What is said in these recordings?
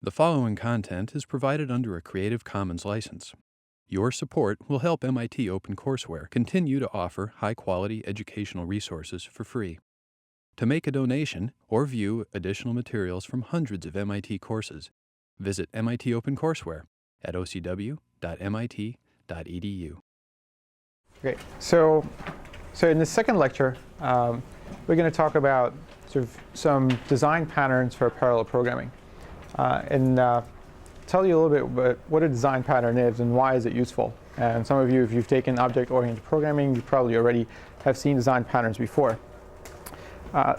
The following content is provided under a Creative Commons license. Your support will help MIT OpenCourseware continue to offer high-quality educational resources for free. To make a donation or view additional materials from hundreds of MIT courses, visit MIT OpenCourseware at ocw.mit.edu. Great. So in the second lecture, we're going to talk about sort of some design patterns for parallel programming, and tell you a little bit about what a design pattern is and why is it useful. And some of you, if you've taken object-oriented programming, you probably already have seen design patterns before.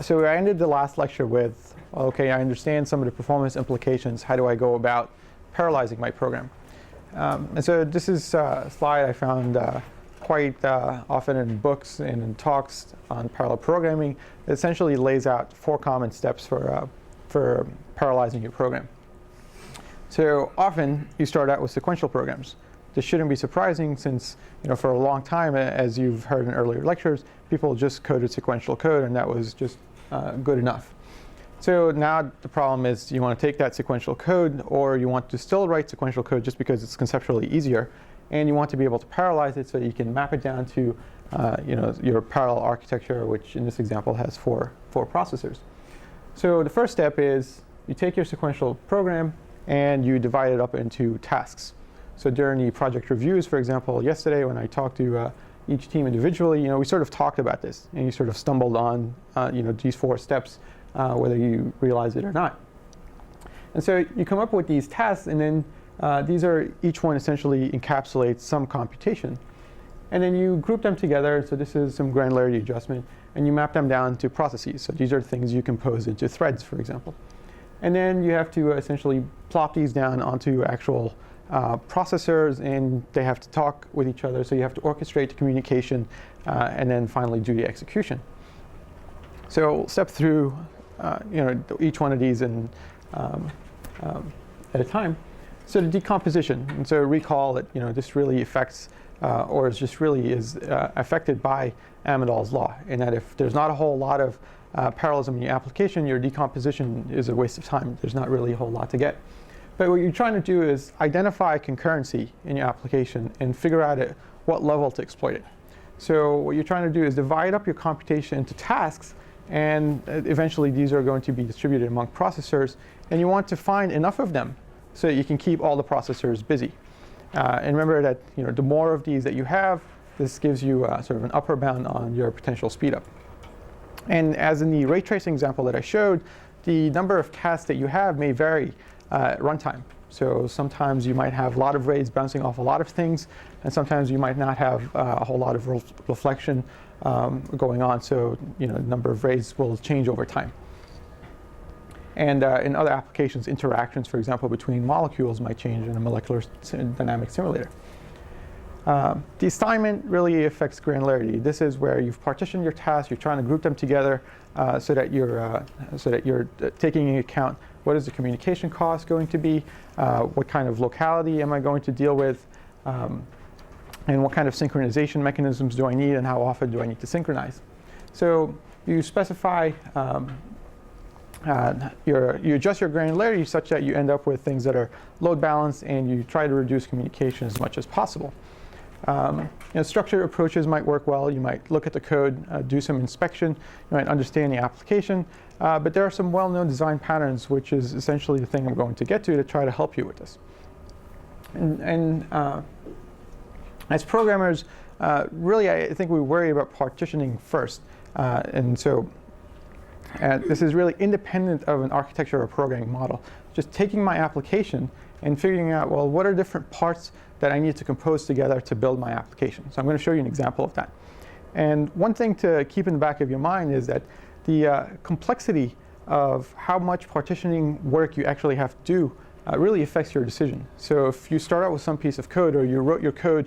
So I ended the last lecture with, okay, I understand some of the performance implications. How do I go about parallelizing my program? And so this is a slide I found quite often in books and in talks on parallel programming. It essentially lays out 4 common steps for parallelizing your program. So often you start out with sequential programs. This shouldn't be surprising since, for a long time, as you've heard in earlier lectures, people just coded sequential code and that was just good enough. So now the problem is you want to take that sequential code, or you want to still write sequential code just because it's conceptually easier, and you want to be able to parallelize it so that you can map it down to your parallel architecture, which in this example has four processors. So the first step is you take your sequential program and you divide it up into tasks. So during the project reviews, for example, yesterday when I talked to each team individually, we sort of talked about this, and you sort of stumbled on these 4 steps, whether you realize it or not. And so you come up with these tasks, and then each one essentially encapsulates some computation. And then you group them together, so this is some granularity adjustment, and you map them down to processes. So these are things you compose into threads, for example. And then you have to essentially plop these down onto actual processors, and they have to talk with each other. So you have to orchestrate the communication, and then finally do the execution. So we'll step through each one of these at a time. So the decomposition, and so recall that this really affects, or is just really is affected by Amdahl's law, in that if there's not a whole lot of parallelism in your application, your decomposition is a waste of time. There's not really a whole lot to get. But what you're trying to do is identify concurrency in your application and figure out at what level to exploit it. So what you're trying to do is divide up your computation into tasks, and eventually these are going to be distributed among processors, and you want to find enough of them so that you can keep all the processors busy. And remember that the more of these that you have, this gives you sort of an upper bound on your potential speed up. And as in the ray tracing example that I showed, the number of tasks that you have may vary at runtime. So sometimes you might have a lot of rays bouncing off a lot of things, and sometimes you might not have a whole lot of reflection going on. So the number of rays will change over time. And in other applications, interactions, for example, between molecules might change in a molecular dynamic simulator. The assignment really affects granularity. This is where you've partitioned your tasks, you're trying to group them together so that you're taking into account what is the communication cost going to be, what kind of locality am I going to deal with, and what kind of synchronization mechanisms do I need, and how often do I need to synchronize. So you specify you adjust your granularity such that you end up with things that are load balanced, and you try to reduce communication as much as possible. Structured approaches might work well. You might look at the code, do some inspection, you might understand the application, but there are some well-known design patterns, which is essentially the thing I'm going to get to try to help you with this. And as programmers, really I think we worry about partitioning first, and so this is really independent of an architecture or programming model. Just taking my application and figuring out, well, what are different parts that I need to compose together to build my application. So I'm going to show you an example of that. And one thing to keep in the back of your mind is that the complexity of how much partitioning work you actually have to do really affects your decision. So if you start out with some piece of code, or you wrote your code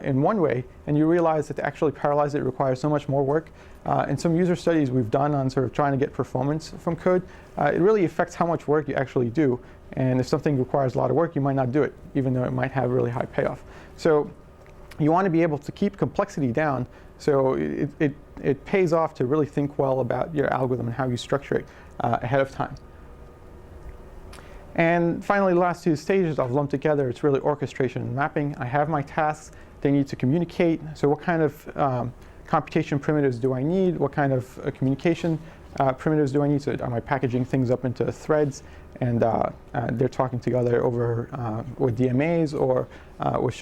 in one way, and you realize that to actually parallelize it requires so much more work, in some user studies we've done on sort of trying to get performance from code, it really affects how much work you actually do. And if something requires a lot of work, you might not do it, even though it might have really high payoff. So you want to be able to keep complexity down, so it pays off to really think well about your algorithm and how you structure it ahead of time. And finally, the last two stages I've lumped together. It's really orchestration and mapping. I have my tasks. They need to communicate. So what kind of computation primitives do I need? What kind of communication primitives do I need? So am I packaging things up into threads, and they're talking together over with DMAs or with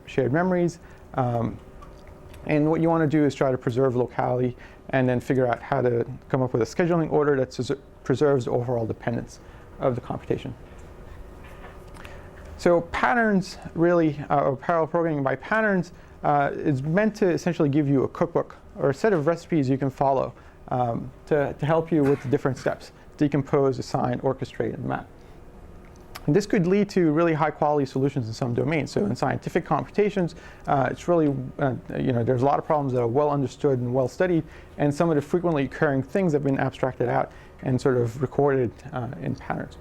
shared memories? And what you want to do is try to preserve locality and then figure out how to come up with a scheduling order that preserves the overall dependence of the computation. So patterns really, or parallel programming by patterns, is meant to essentially give you a cookbook or a set of recipes you can follow to help you with the different steps: decompose, assign, orchestrate, and map. And this could lead to really high-quality solutions in some domains. So in scientific computations, it's really, there's a lot of problems that are well understood and well studied, and some of the frequently occurring things have been abstracted out and sort of recorded in patterns.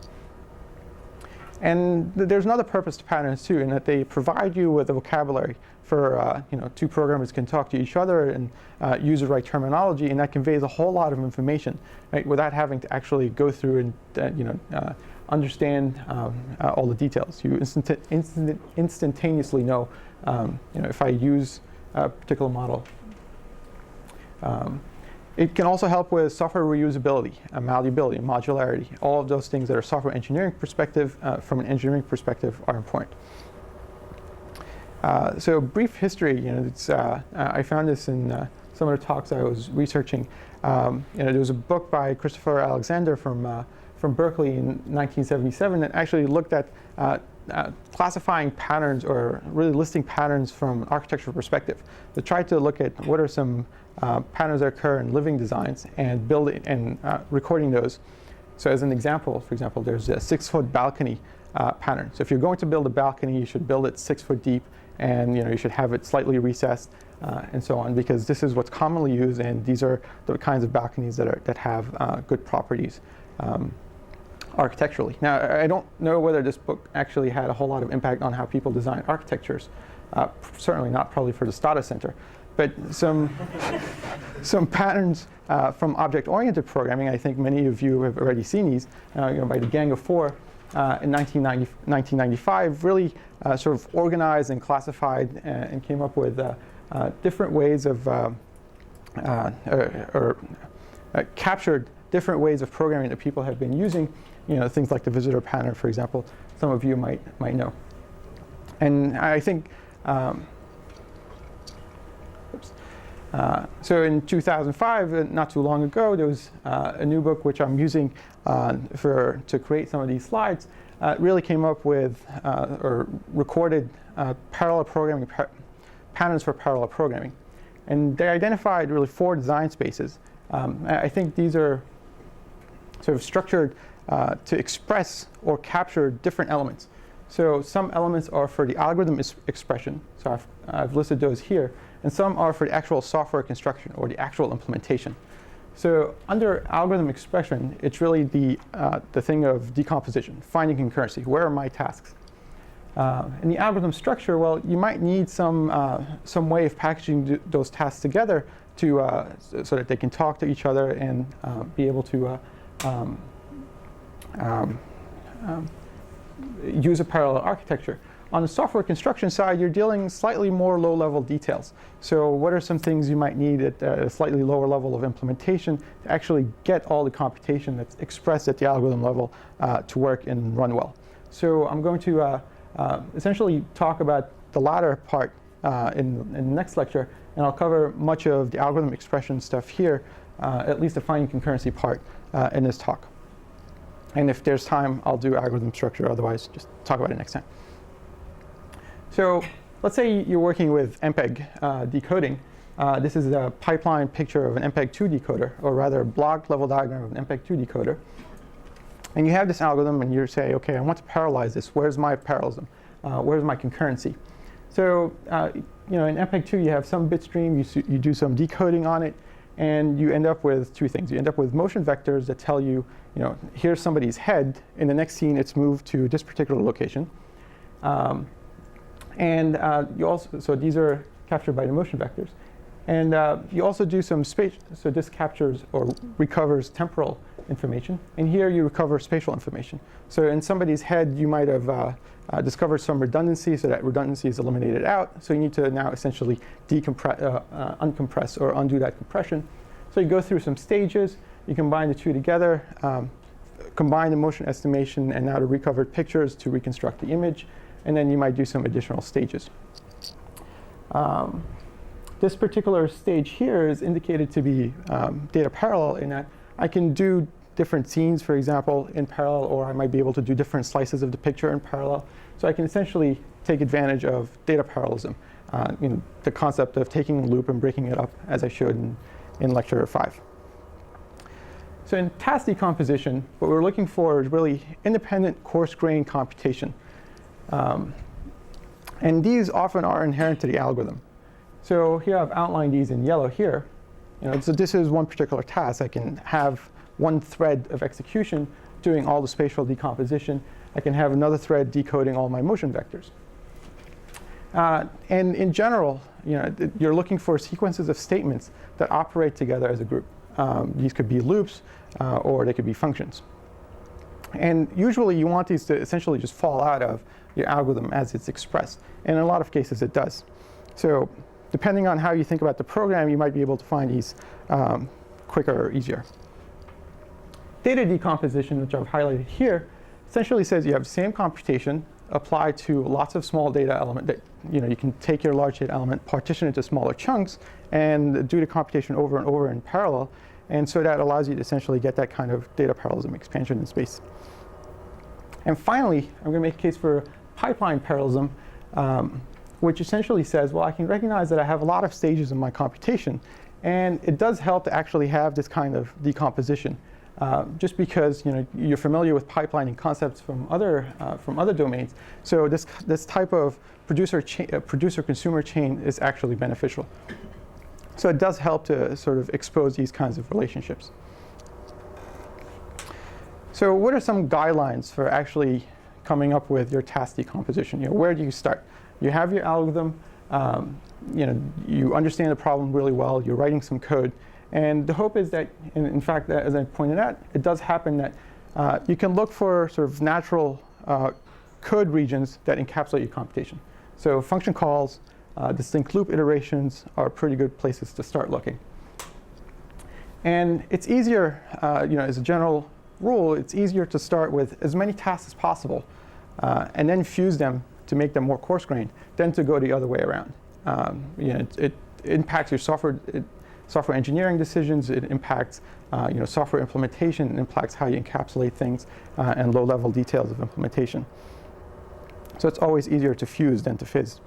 And there's another purpose to patterns too, in that they provide you with a vocabulary for two programmers can talk to each other and use the right terminology, and that conveys a whole lot of information, right, without having to actually go through and understand all the details. You instantaneously know, if I use a particular model. It can also help with software reusability, malleability, modularity. All of those things that are software engineering perspective, from an engineering perspective, are important. So brief history, I found this in some of the talks I was researching. There was a book by Christopher Alexander from Berkeley in 1977 that actually looked at classifying patterns, or really listing patterns from an architectural perspective. They tried to look at what are some patterns that occur in living designs and building and recording those. So as an example, for example, there's a 6-foot balcony pattern. So if you're going to build a balcony, you should build it 6 foot deep, and you should have it slightly recessed, and so on, because this is what's commonly used, and these are the kinds of balconies that have good properties architecturally. Now, I don't know whether this book actually had a whole lot of impact on how people design architectures. Certainly not probably for the Stata Center, but some patterns from object-oriented programming. I think many of you have already seen these, by the Gang of Four in 1995, really sort of organized and classified and came up with different ways of, captured different ways of programming that people have been using. Things like the visitor pattern, for example, some of you might know. And I think, so in 2005, not too long ago, there was a new book which I'm using to create some of these slides. Really came up with or recorded parallel programming patterns for parallel programming, and they identified really 4 design spaces. I think these are sort of structured to express or capture different elements. So some elements are for the algorithm expression, so I've listed those here, and some are for the actual software construction or the actual implementation. So under algorithm expression, it's really the thing of decomposition, finding concurrency. Where are my tasks? In the algorithm structure, well, you might need some way of packaging those tasks together to so that they can talk to each other and be able to use a parallel architecture. On the software construction side, you're dealing slightly more low-level details. So what are some things you might need at a slightly lower level of implementation to actually get all the computation that's expressed at the algorithm level to work and run well? So I'm going to essentially talk about the latter part in the next lecture, and I'll cover much of the algorithm expression stuff here, at least the finding concurrency part in this talk. And if there's time, I'll do algorithm structure. Otherwise, just talk about it next time. So let's say you're working with MPEG decoding. This is a pipeline picture of an MPEG-2 decoder, or rather a block level diagram of an MPEG-2 decoder. And you have this algorithm, and you say, OK, I want to parallelize this. Where's my parallelism? Where's my concurrency? So in MPEG-2, you have some bit stream. You do some decoding on it, and you end up with 2 things. You end up with motion vectors that tell you, here's somebody's head. In the next scene, it's moved to this particular location. And you also, so these are captured by the motion vectors. And you also do some space, so this captures or recovers temporal information. And here you recover spatial information. So in somebody's head, you might have discovered some redundancy, so that redundancy is eliminated out. So you need to now essentially uncompress or undo that compression. So you go through some stages, you combine the two together, combine the motion estimation and now the recovered pictures to reconstruct the image, and then you might do some additional stages. This particular stage here is indicated to be data parallel in that I can do different scenes, for example, in parallel, or I might be able to do different slices of the picture in parallel. So I can essentially take advantage of data parallelism, the concept of taking a loop and breaking it up, as I showed in lecture 5. So in task decomposition, what we're looking for is really independent coarse-grained computation. And these often are inherent to the algorithm. So here I've outlined these in yellow here. So this is one particular task. I can have one thread of execution doing all the spatial decomposition. I can have another thread decoding all my motion vectors. And in general, you're looking for sequences of statements that operate together as a group. These could be loops, or they could be functions. And usually you want these to essentially just fall out of your algorithm as it's expressed. And in a lot of cases, it does. So depending on how you think about the program, you might be able to find these quicker or easier. Data decomposition, which I've highlighted here, essentially says you have the same computation applied to lots of small data element that you can take your large data element, partition it into smaller chunks, and do the computation over and over in parallel. And so that allows you to essentially get that kind of data parallelism expansion in space. And finally, I'm going to make a case for pipeline parallelism, which essentially says, well, I can recognize that I have a lot of stages in my computation. And it does help to actually have this kind of decomposition. Just because you're familiar with pipelining concepts from other domains, so this type of producer-consumer chain is actually beneficial. So it does help to sort of expose these kinds of relationships. So what are some guidelines for actually coming up with your task decomposition? Where do you start? You have your algorithm. You understand the problem really well. You're writing some code. And the hope is that, in fact, as I pointed out, it does happen that you can look for sort of natural code regions that encapsulate your computation. So function calls, distinct loop iterations are pretty good places to start looking. And it's easier, as a general rule, it's easier to start with as many tasks as possible and then fuse them to make them more coarse-grained than to go the other way around. It impacts your software engineering decisions. It impacts software implementation. It impacts how you encapsulate things and low-level details of implementation. So it's always easier to fuse than to fizz.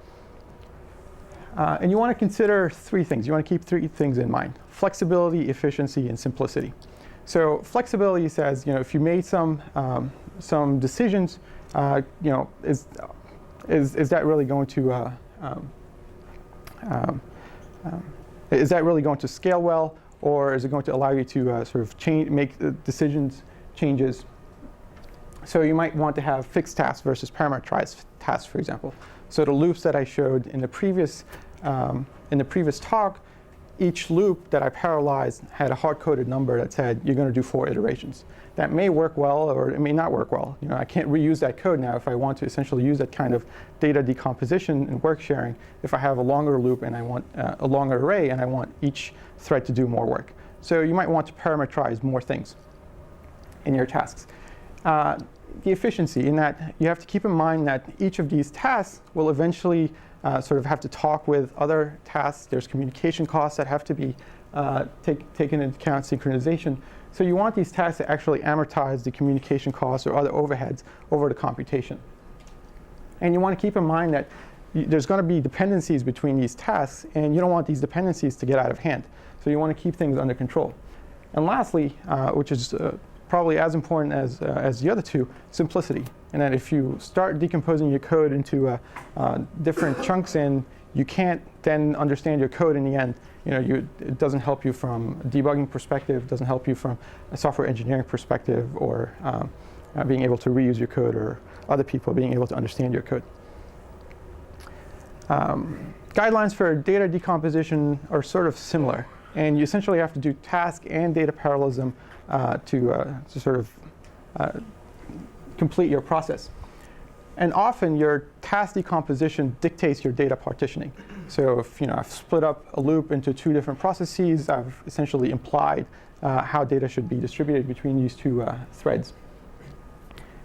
And you want to consider three things. You want to keep three things in mind: flexibility, efficiency, and simplicity. So flexibility says, if you made some decisions, is that really going to is that really going to scale well, or is it going to allow you to sort of make changes? So you might want to have fixed tasks versus parameterized tasks, for example. So the loops that I showed in the previous talk, each loop that I parallelized had a hard-coded number that said you're going to do 4 iterations. That may work well, or it may not work well. I can't reuse that code now if I want to essentially use that kind of data decomposition and work sharing. If I have a longer loop and I want a longer array and I want each thread to do more work. So you might want to parameterize more things in your tasks. The efficiency, in that you have to keep in mind that each of these tasks will eventually sort of have to talk with other tasks. There's communication costs that have to be taken into account, synchronization. So you want these tasks to actually amortize the communication costs or other overheads over the computation. And you want to keep in mind that there's going to be dependencies between these tasks, and you don't want these dependencies to get out of hand. So you want to keep things under control. And lastly, which is probably as important as the other two, simplicity. And that if you start decomposing your code into different chunks and you can't then understand your code in the end, it doesn't help you from a debugging perspective, doesn't help you from a software engineering perspective, or being able to reuse your code, or other people being able to understand your code. Guidelines for data decomposition are sort of similar. And you essentially have to do task and data parallelism to sort of complete your process. And often your task decomposition dictates your data partitioning. So if I've split up a loop into 2 different processes, I've essentially implied how data should be distributed between these 2 threads.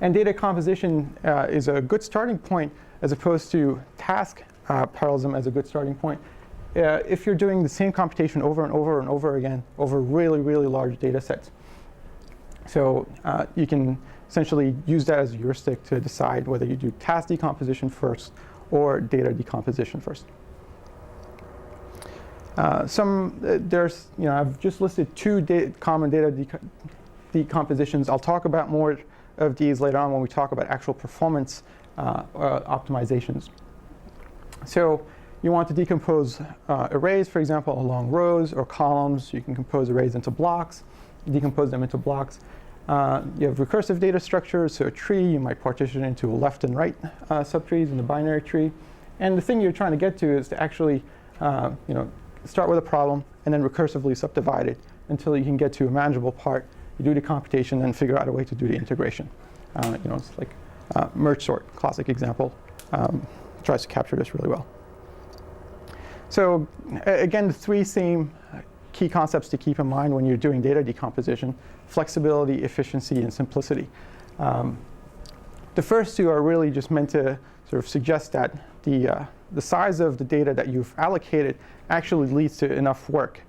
And data composition is a good starting point as opposed to task parallelism as a good starting point. If you're doing the same computation over and over and over again over really, really large data sets. So you can essentially use that as a heuristic to decide whether you do task decomposition first or data decomposition first. I've just listed 2 common data decompositions. I'll talk about more of these later on when we talk about actual performance optimizations. So you want to decompose arrays, for example, along rows or columns. You can compose arrays into blocks, decompose them into blocks. You have recursive data structures, so a tree, you might partition it into left and right subtrees in the binary tree. And the thing you're trying to get to is to actually start with a problem and then recursively subdivide it until you can get to a manageable part. You do the computation, then figure out a way to do the integration. It's like merge sort, classic example. Tries to capture this really well. So again, the 3 same key concepts to keep in mind when you're doing data decomposition: flexibility, efficiency, and simplicity. The first 2 are really just meant to sort of suggest that the size of the data that you've allocated actually leads to enough work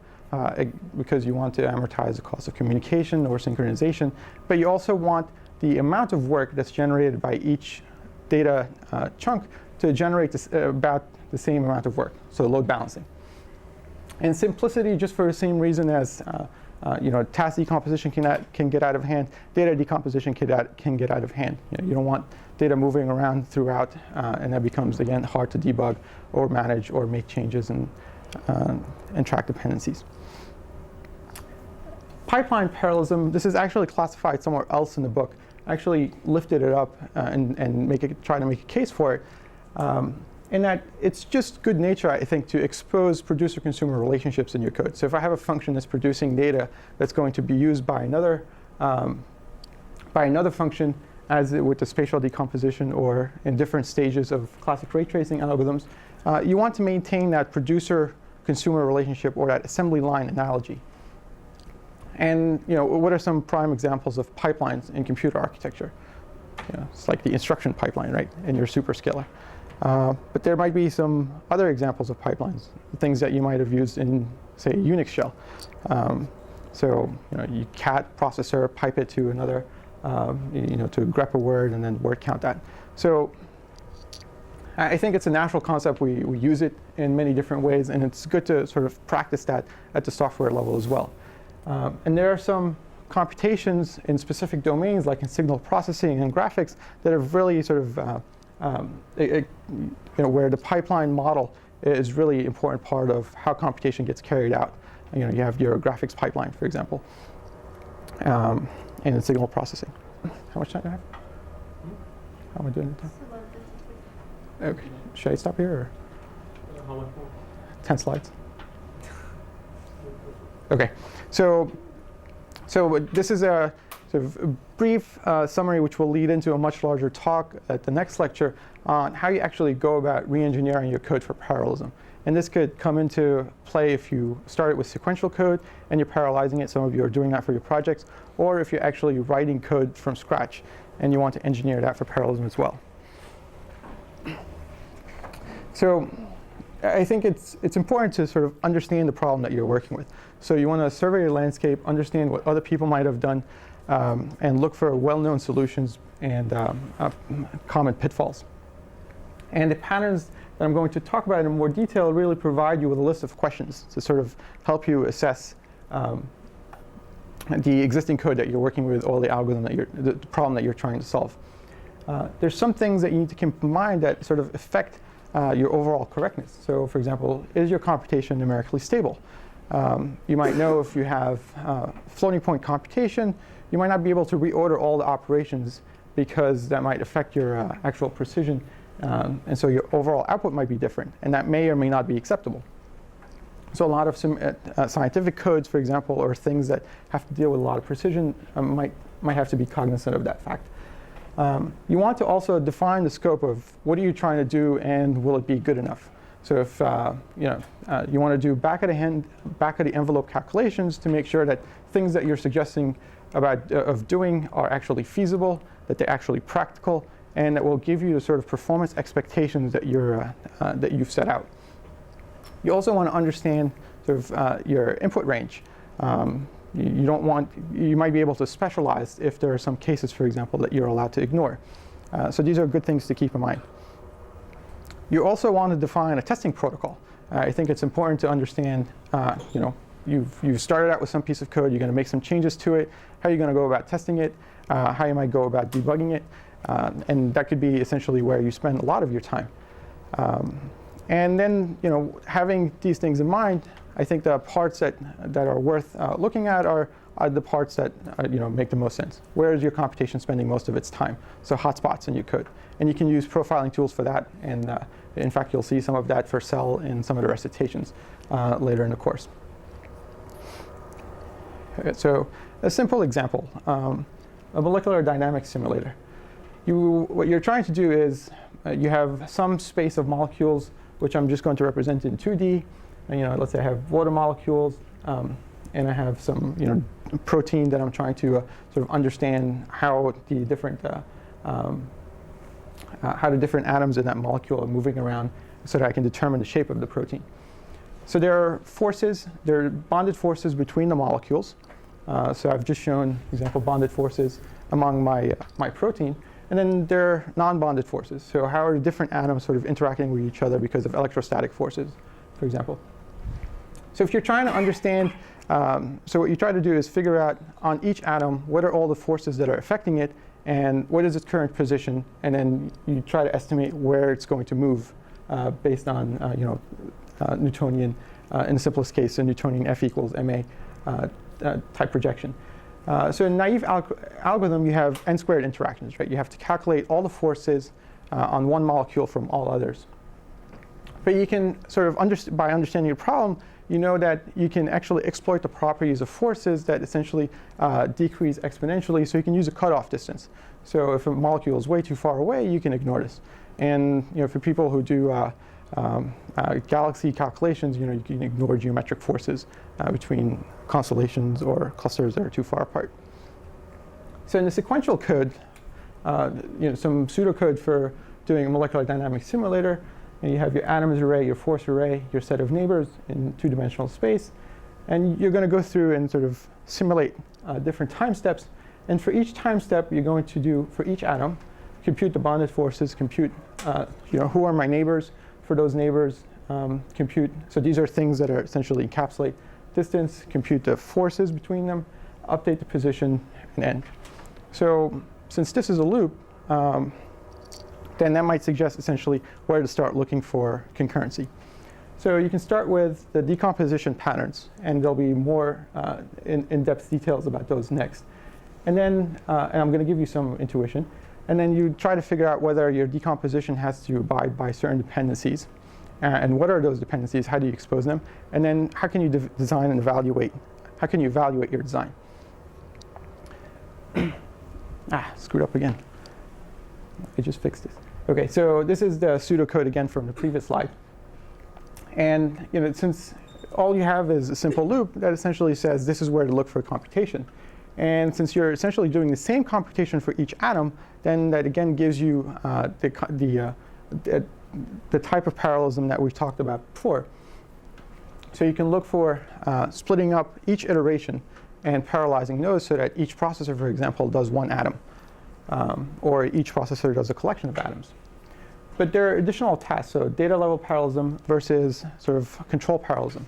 because you want to amortize the cost of communication or synchronization, but you also want the amount of work that's generated by each data chunk to generate about the same amount of work, so load balancing. And simplicity, just for the same reason as task decomposition can get out of hand, data decomposition can get out of hand. You don't want data moving around throughout, and that becomes, again, hard to debug or manage or make changes and track dependencies. Pipeline parallelism, this is actually classified somewhere else in the book. I actually lifted it up and try to make a case for it. In that it's just good nature, I think, to expose producer-consumer relationships in your code. So if I have a function that's producing data that's going to be used by another function, as with the spatial decomposition or in different stages of classic ray tracing algorithms, you want to maintain that producer-consumer relationship or that assembly line analogy. And what are some prime examples of pipelines in computer architecture? It's like the instruction pipeline, right, in your superscalar. But there might be some other examples of pipelines, things that you might have used in, say, a Unix shell. You cat processor, pipe it to another, to grep a word, and then word count that. So I think it's a natural concept. We use it in many different ways, and it's good to sort of practice that at the software level as well. And there are some computations in specific domains, like in signal processing and graphics, that have really sort of where the pipeline model is really an important part of how computation gets carried out. You have your graphics pipeline, for example, and in signal processing. How much time do I have? How am I doing? Okay. Should I stop here? Or? How much more? 10 slides. OK. So this is a sort of a brief summary, which will lead into a much larger talk at the next lecture on how you actually go about re-engineering your code for parallelism. And this could come into play if you started with sequential code and you're parallelizing it. Some of you are doing that for your projects. Or if you're actually writing code from scratch and you want to engineer that for parallelism as well. So I think it's important to sort of understand the problem that you're working with. So you want to survey your landscape, understand what other people might have done, and look for well-known solutions and common pitfalls. And the patterns that I'm going to talk about in more detail really provide you with a list of questions to sort of help you assess the existing code that you're working with or the algorithm that the problem that you're trying to solve. There's some things that you need to keep in mind that sort of affect your overall correctness. So for example, is your computation numerically stable? You might know if you have floating point computation, you might not be able to reorder all the operations because that might affect your actual precision And so your overall output might be different, and that may or may not be acceptable. So a lot of scientific codes, for example, or things that have to deal with a lot of precision might have to be cognizant of that fact. You want to also define the scope of what are you trying to do, and will it be good enough? So if you want to do back of the envelope calculations to make sure that things that you're suggesting of doing are actually feasible, that they're actually practical, and that will give you the sort of performance expectations that you've set out. You also want to understand sort of your input range. You might be able to specialize if there are some cases, for example, that you're allowed to ignore. So these are good things to keep in mind. You also want to define a testing protocol. I think it's important to understand, you've started out with some piece of code, you're going to make some changes to it, how you're going to go about testing it, how you might go about debugging it, and that could be essentially where you spend a lot of your time. And then, having these things in mind, I think the parts that are worth looking at are the parts that make the most sense. Where is your computation spending most of its time? So hotspots in your code. And you can use profiling tools for that. And in fact, you'll see some of that for cell in some of the recitations later in the course. Okay, so a simple example, a molecular dynamics simulator. What you're trying to do is you have some space of molecules, which I'm just going to represent in 2D. And, let's say I have water molecules, and I have some protein that I'm trying to sort of understand how the different atoms in that molecule are moving around, so that I can determine the shape of the protein. So there are forces, there are bonded forces between the molecules. So I've just shown, for example, bonded forces among my protein. And then there are non-bonded forces. So how are different atoms sort of interacting with each other because of electrostatic forces, for example. So if you're trying to understand, so what you try to do is figure out on each atom, what are all the forces that are affecting it, and what is its current position, and then you try to estimate where it's going to move based on, Newtonian, in the simplest case, a Newtonian F equals ma type projection. So in naive algorithm, you have n-squared interactions, right? You have to calculate all the forces on one molecule from all others. But you can sort of, by understanding your problem, you know that you can actually exploit the properties of forces that essentially decrease exponentially, so you can use a cutoff distance. So if a molecule is way too far away, you can ignore this. And for people who do galaxy calculations, you can ignore geometric forces between constellations or clusters that are too far apart. So in the sequential code, some pseudocode for doing a molecular dynamics simulator, and you have your atoms array, your force array, your set of neighbors in two-dimensional space, and you're going to go through and sort of simulate different time steps. And for each time step, you're going to do, for each atom, compute the bonded forces, compute who are my neighbors. For those neighbors, compute. So these are things that are essentially encapsulate distance, compute the forces between them, update the position, and end. So since this is a loop, then that might suggest essentially where to start looking for concurrency. So you can start with the decomposition patterns, and there'll be more in-depth details about those next. And then, and I'm going to give you some intuition. And then you try to figure out whether your decomposition has to abide by certain dependencies. And what are those dependencies? How do you expose them? And then how can you design and evaluate? How can you evaluate your design? Screwed up again. I just fixed this. OK, so this is the pseudocode again from the previous slide. And since all you have is a simple loop that essentially says this is where to look for computation. And since you're essentially doing the same computation for each atom, then that again gives you the type of parallelism that we've talked about before. So you can look for splitting up each iteration and parallelizing those so that each processor, for example, does one atom, or each processor does a collection of atoms. But there are additional tasks, so data level parallelism versus sort of control parallelism.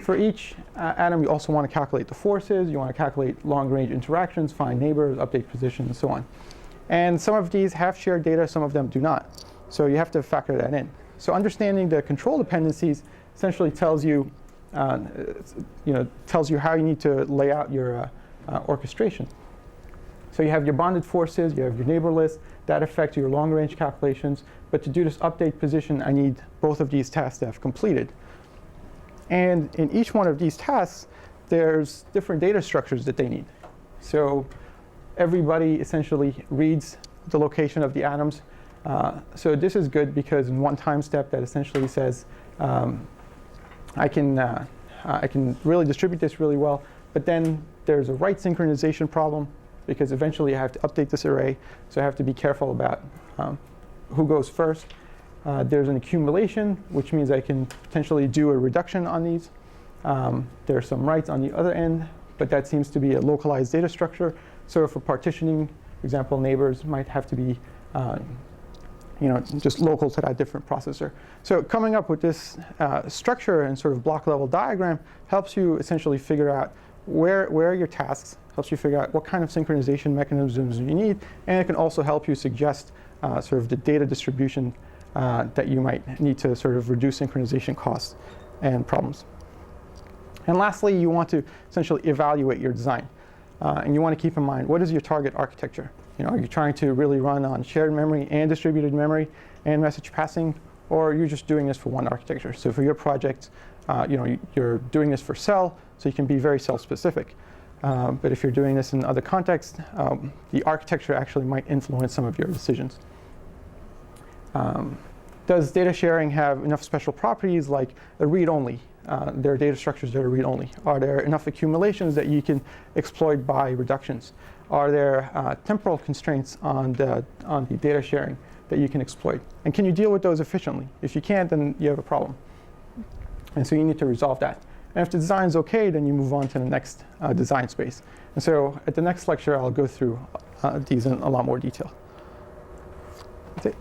For each atom, you also want to calculate the forces. You want to calculate long-range interactions, find neighbors, update position, and so on. And some of these have shared data, some of them do not. So you have to factor that in. So understanding the control dependencies essentially tells you, tells you how you need to lay out your orchestration. So you have your bonded forces, you have your neighbor list, That affects your long-range calculations. But to do this update position, I need both of these tasks to have completed. And in each one of these tasks, there's different data structures that they need. So everybody essentially reads the location of the atoms. So this is good because in one time step that essentially says I can really distribute this really well. But then there's a write synchronization problem because eventually I have to update this array. So I have to be careful about who goes first. There's an accumulation, which means I can potentially do a reduction on these. There are some writes on the other end, but that seems to be a localized data structure. So for partitioning, for example, neighbors might have to be just local to that different processor. So coming up with this structure and sort of block level diagram helps you essentially figure out where are your tasks, helps you figure out what kind of synchronization mechanisms you need, and it can also help you suggest sort of the data distribution that you might need to sort of reduce synchronization costs and problems. And lastly, you want to essentially evaluate your design. And you want to keep in mind, what is your target architecture? Are you trying to really run on shared memory and distributed memory and message passing, or are you just doing this for one architecture? So for your project, you're doing this for cell, so you can be very cell-specific. But if you're doing this in other contexts, the architecture actually might influence some of your decisions. Does data sharing have enough special properties like a read-only? There are data structures that are read-only. Are there enough accumulations that you can exploit by reductions? Are there temporal constraints on the data sharing that you can exploit? And can you deal with those efficiently? If you can't, then you have a problem. And so you need to resolve that. And if the design is OK, then you move on to the next design space. And so at the next lecture, I'll go through these in a lot more detail. That's it.